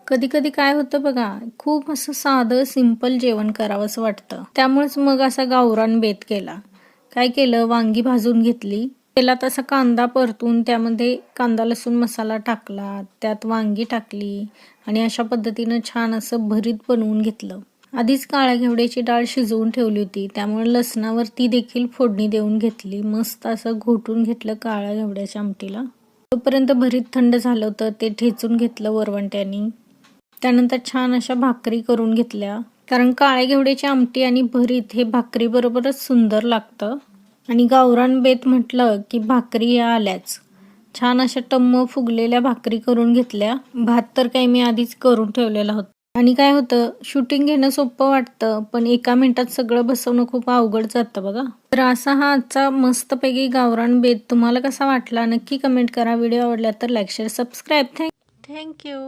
कधी कधी काय होतं बघा, खूप असं साधं सिंपल जेवण करावंसं वाटतं. त्यामुळेच मग असा गावरान बेत केला. काय केलं, वांगी भाजून घेतली, तेलात असा कांदा परतून त्यामध्ये कांदा लसूण मसाला टाकला, त्यात वांगी टाकली आणि अशा पद्धतीनं छान असं भरीत बनवून घेतलं. आधीच काळ्या घेवड्याची डाळ शिजवून ठेवली होती, त्यामुळे लसणावरती देखील फोडणी देऊन घेतली. मस्त असं घोटून घेतलं काळ्या घेवड्याच्या आमटीला. तोपर्यंत भरीत थंड झालं होतं, ते ठेचून घेतलं वरवंट्यानी. त्यानंतर छान अशा भाकरी करून घेतल्या, कारण काळ्या घेवड्याची आमटी आणि भरीत हे भाकरी बरोबरच सुंदर लागतं. आणि गावरान बेत म्हटलं की भाकरी या आल्याच. छान अशा टम्म फुगलेल्या भाकरी करून घेतल्या. भात तर काही मी आधीच करून ठेवलेला होता. आणि काय होतं, शूटिंग घेणं सोपं वाटतं, पण एका मिनिटात सगळं बसवणं खूप अवघड जातं बघा. तर असा हा आजचा मस्तपैकी गावरान बेत तुम्हाला कसा वाटला नक्की कमेंट करा. व्हिडिओ आवडला तर लाईक शेअर सबस्क्राईब. थँक्यू.